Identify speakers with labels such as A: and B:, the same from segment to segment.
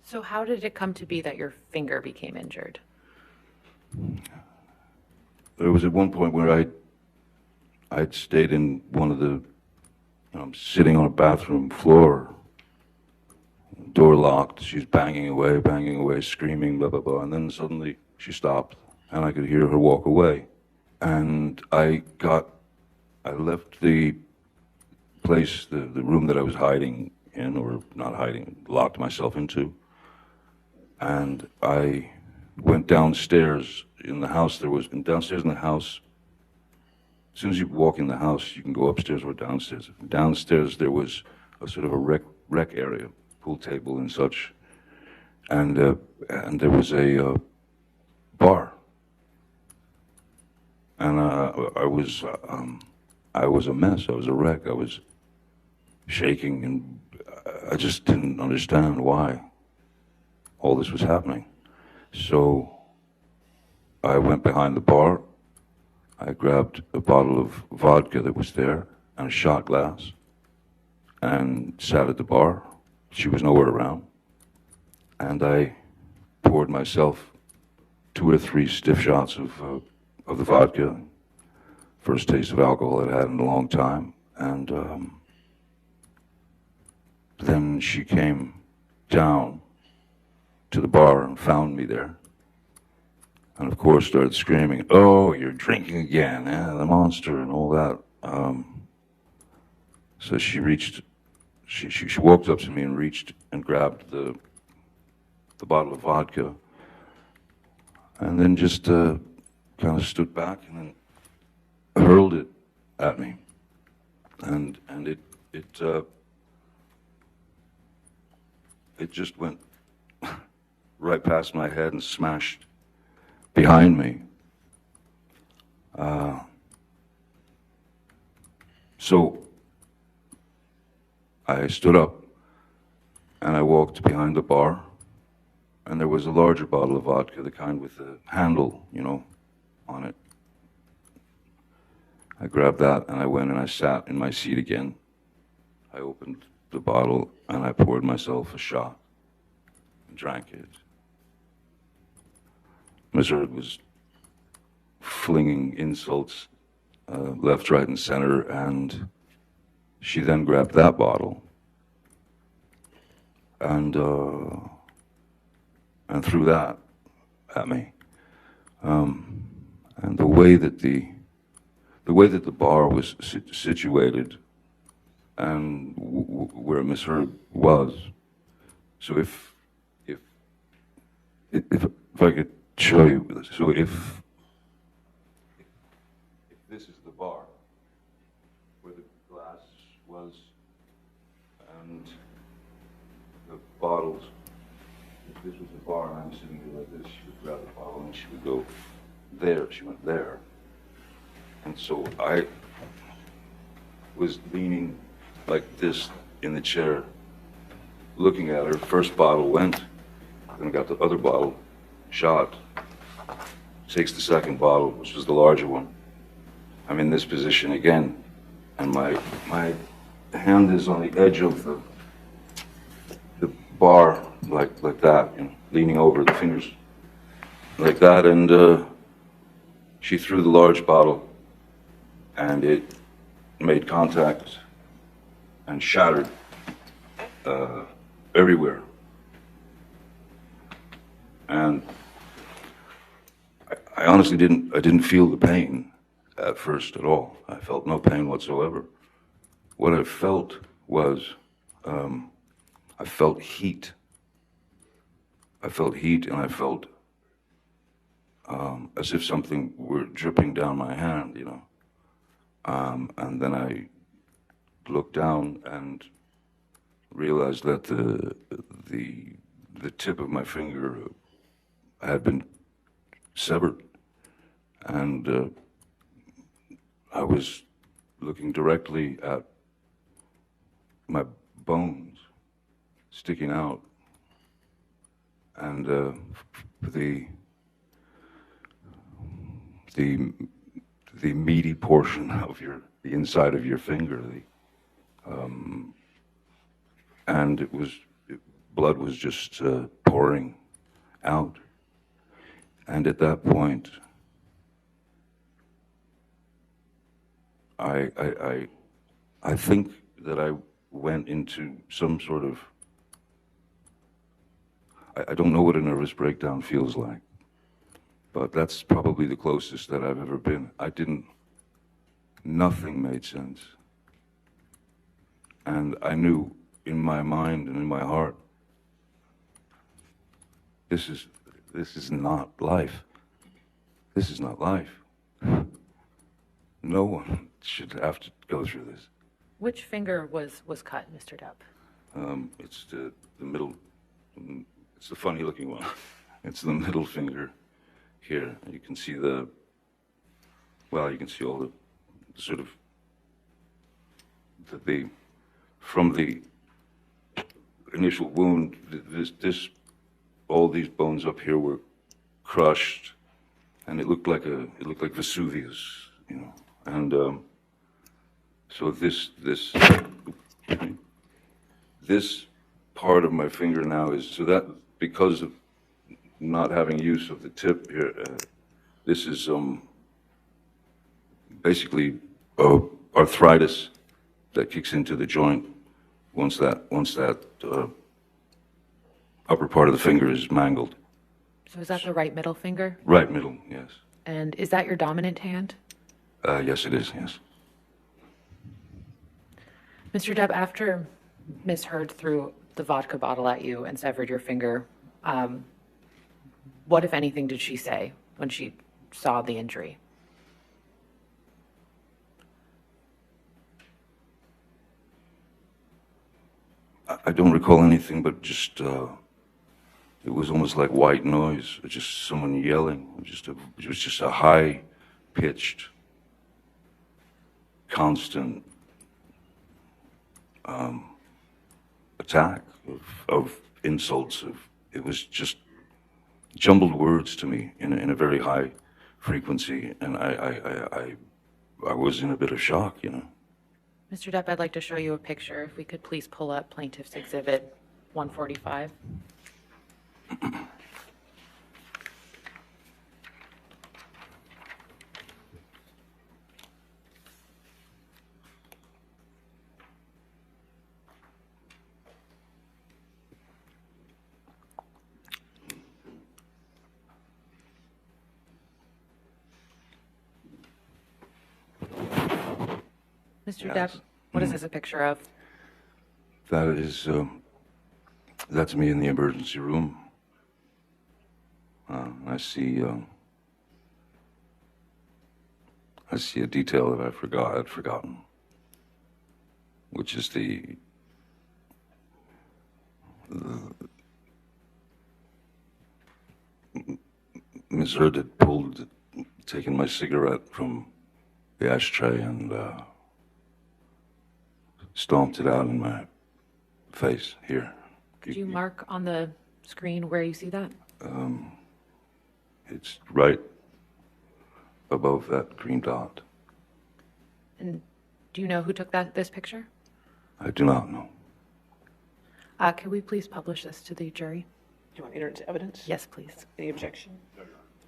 A: So how did it come to be that your finger became injured?
B: There was at one point where I'd stayed in one of the, I'm sitting on a bathroom floor, door locked, she's banging away, screaming, blah, blah, blah, and then suddenly she stopped, and I could hear her walk away. And I left the place, the room that I was hiding in, or not hiding, locked myself into, and I went downstairs in the house. Downstairs in the house, as soon as you walk in the house, you can go upstairs or downstairs. Downstairs there was a sort of a rec area, pool table and such, and there was a bar, and I was a mess. I was a wreck. I was shaking, and I just didn't understand why all this was happening. So I went behind the bar. I grabbed a bottle of vodka that was there and a shot glass and sat at the bar. She was nowhere around. And I poured myself 2 or 3 stiff shots of the vodka. First taste of alcohol I'd had in a long time. And then she came down to the bar and found me there. And of course started screaming, "Oh, you're drinking again, the monster," and all that. So she walked up to me and reached and grabbed the bottle of vodka, and then just kind of stood back and then hurled it at me, and it just went right past my head and smashed behind me. So I stood up and I walked behind the bar, and there was a larger bottle of vodka, the kind with the handle, on it. I grabbed that and I went and I sat in my seat again. I opened the bottle and I poured myself a shot and drank it. Mr. was flinging insults left, right, and center, and she then grabbed that bottle and threw that at me. And the way that the bar was situated and where Miss Herb was, so if I could show you, so if this is the bar where the glass was and the bottles, if this was the bar and I'm sitting here like this, she would grab the bottle and she would go there. She went there. And so I was leaning like this in the chair, looking at her. First bottle went, then got the other bottle, shot, takes the second bottle, which was the larger one. I'm in this position again, and my hand is on the edge of the bar, like that, leaning over, the fingers like that, and she threw the large bottle, and it made contact and shattered everywhere. And I honestly didn't feel the pain at first at all. I felt no pain whatsoever. What I felt was, I felt heat. I felt heat, and I felt as if something were dripping down my hand, and then I looked down and realized that the tip of my finger had been severed, and I was looking directly at my bones sticking out, and the meaty portion of the inside of your finger, and it was blood was just pouring out. And at that point, I think that I went into some sort of, I don't know what a nervous breakdown feels like, but that's probably the closest that I've ever been. Nothing made sense. And I knew in my mind and in my heart, this is not life. This is not life. No one should have to go through this.
A: Which finger was cut, Mr. Depp?
B: It's the middle, it's the funny looking one. It's the middle finger here. You can see you can see all the sort of, from the initial wound, all these bones up here were crushed, and it looked like Vesuvius, you know. And so this part of my finger now is, so that because of not having use of the tip here, this is basically arthritis that kicks into the joint once that upper part of the finger is mangled.
A: So is that the right middle finger?
B: Right middle, yes.
A: And is that your dominant hand?
B: Yes, it is, yes.
A: Mr. Depp, after Miss Heard threw the vodka bottle at you and severed your finger, what, if anything, did she say when she saw the injury?
B: I don't recall anything, but just, it was almost like white noise, just someone yelling. It was just a high-pitched, constant attack of insults. It was just jumbled words to me in a very high frequency, and I was in a bit of shock, you know.
A: Mr. Depp, I'd like to show you a picture. If we could please pull up Plaintiff's Exhibit 145. Mr.
B: Yes.
A: Depp, what is this a picture of?
B: That is, that's me in the emergency room. I see a detail that I'd forgotten, which is Ms. Heard had taken my cigarette from the ashtray and stomped it out in my face here.
A: Could you mark on the screen where you see that?
B: It's right above that green dot.
A: And do you know who took this picture?
B: I do not know.
A: Can we please publish this to the jury?
C: Do you want to enter into evidence?
A: Yes, please.
C: Any objection?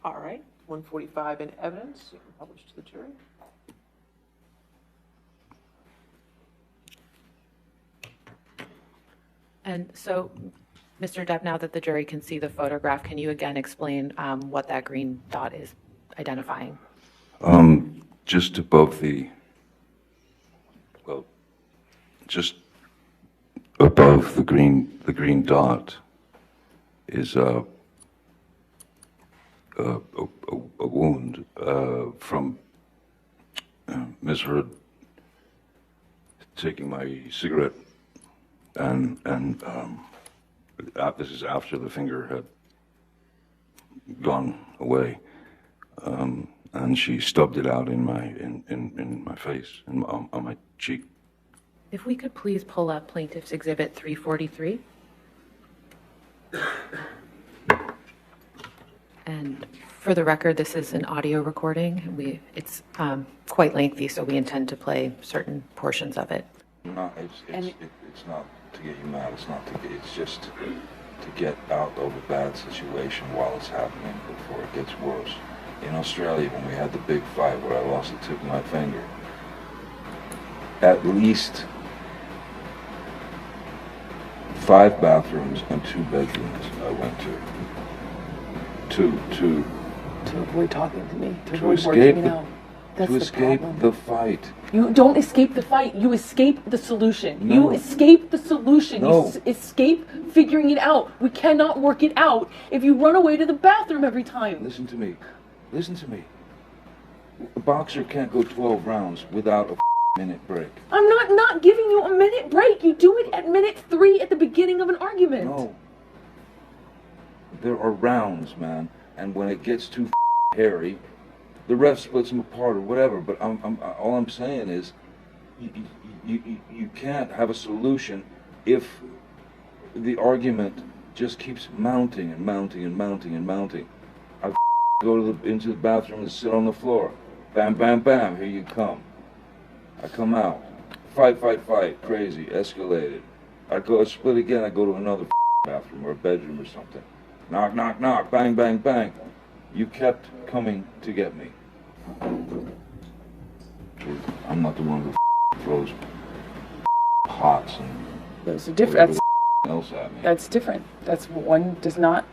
C: All right, 145 in evidence, you can publish to the jury.
A: And so, Mr. Depp, now that the jury can see the photograph, can you again explain what that green dot is identifying?
B: Just above just above the green dot is a wound from Ms. Heard taking my cigarette, and this is after the finger had gone away, and she stubbed it out in my face and on my cheek.
A: If we could please pull up Plaintiff's Exhibit 343. And for the record, this is an audio recording. It's quite lengthy, so we intend to play certain portions of it.
B: No, it's not to get you mad. It's not to get. It's just to get out of a bad situation while it's happening before it gets worse. In Australia, when we had the big fight where I lost the tip of my finger, at least 5 bathrooms and 2 bedrooms I went to. To
C: avoid talking to me, to
B: To
C: avoid
B: escape
C: working
B: the-
C: it out. That's
B: to
C: the
B: escape
C: problem.
B: the fight.
C: You don't escape the fight. You escape the solution.
B: No.
C: You escape the solution.
B: No.
C: You escape figuring it out. We cannot work it out if you run away to the bathroom every time.
B: Listen to me. Listen to me. A boxer can't go 12 rounds without a minute break.
C: I'm not giving you a minute break. You do it at minute 3 at the beginning of an argument.
B: No. There are rounds, man, and when it gets too hairy, the ref splits them apart or whatever. But all I'm saying is, you can't have a solution if the argument just keeps mounting and mounting and mounting and mounting. I go into the bathroom and sit on the floor. Bam, bam, bam. Here you come. I come out. Fight, crazy, escalated. I go split again. I go to another bathroom or a bedroom or something. Knock, knock, knock. Bang, bang, bang. You kept coming to get me. I'm not the one who throws pots and
C: Those are different.
B: whatever else at me.
C: That's different. That's one does not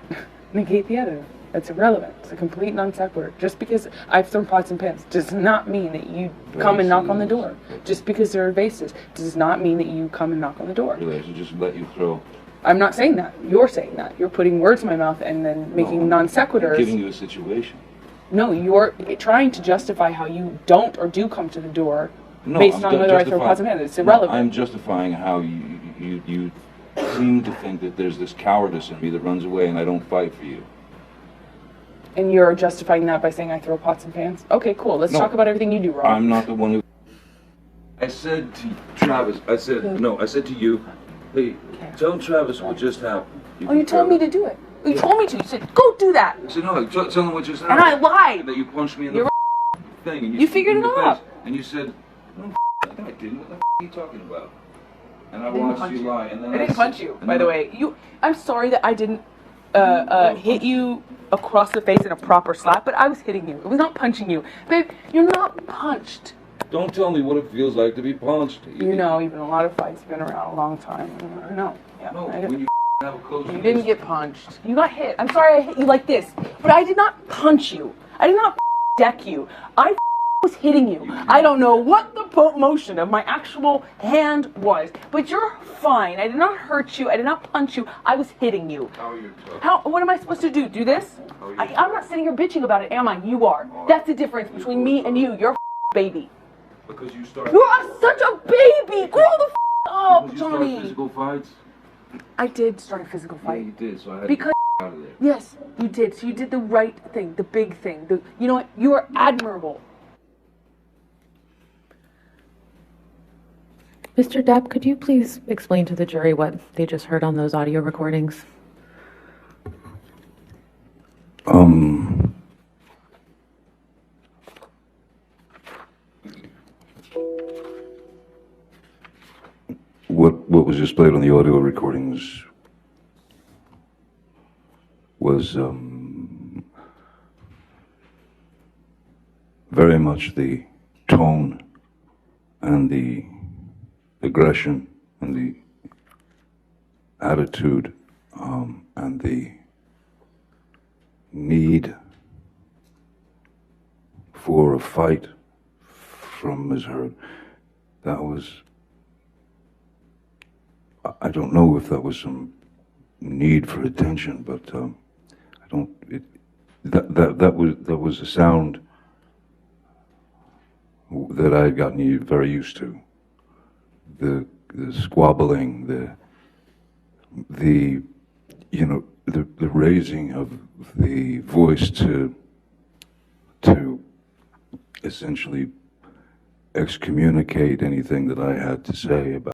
C: negate the other. That's irrelevant. It's a complete non sequitur. Just because I've thrown pots and pans does not mean that you come and knock on the door. Just because there are vases does not mean that you come and knock on the door.
B: Really, I should just let you throw.
C: I'm not saying that. You're saying that. You're putting words in my mouth and then making non
B: I'm
C: sequiturs.
B: giving you a situation.
C: No, you're trying to justify how you don't or do come to the door
B: No,
C: based
B: I'm
C: on whether I throw
B: justifying-
C: pots and pans. It's
B: No,
C: irrelevant.
B: I'm justifying how you seem to think that there's this cowardice in me that runs away and I don't fight for you.
C: And you're justifying that by saying I throw pots and pans? Okay, cool. Let's
B: No.
C: talk about everything you do wrong.
B: I'm not the one who. I said to Travis, I said to you, hey, tell Travis what just happened.
C: Oh, you told me to do it. You told me to. You said, go do that.
B: I said, no, tell him what just
C: And
B: happened.
C: I lied.
B: And that you punched me in
C: You're
B: the thing. And
C: You figured
B: in
C: it
B: the
C: out.
B: face. And you said, no, I didn't. What the are you talking about? And I
C: didn't
B: watched
C: punch
B: you
C: you.
B: lie. And then
C: I didn't punch you,
B: and
C: by the
B: then-
C: way. I'm sorry that I didn't hit you across the face in a proper slap, but I was hitting you. It was not punching you. Babe, you're not punched.
B: Don't tell me what it feels like to be punched.
C: You know, even a lot of fights have been around a long time. I know. Yeah,
B: No,
C: I
B: when
C: didn't.
B: you have a close.
C: You didn't get punched. You got hit. I'm sorry I hit you like this, but I did not punch you. I did not deck you. I was hitting you. I don't know what the motion of my actual hand was, but you're fine. I did not hurt you. I did not punch you. I was hitting you.
B: How are you tough?
C: What am I supposed to do? Do this? I'm not sitting here bitching about it, am I? You are. That's the difference between me and you. You're a baby.
B: Because you started.
C: You are such a baby. Grow the up,
B: Because you started
C: Johnny.
B: physical fights.
C: I did start a physical
B: Yeah,
C: fight.
B: you did. So I had
C: Because-
B: to get out of there.
C: Yes, you did. So you did the right thing, the big thing. You know what? You are admirable.
A: Mr. Depp, could you please explain to the jury what they just heard on those audio recordings?
B: What was displayed on the audio recordings was very much the tone and the aggression and the attitude and the need for a fight from Ms. Heard. That was, I don't know if that was some need for attention, but I don't. That was a sound that I had gotten very used to. The squabbling, the raising of the voice to essentially excommunicate anything that I had to say about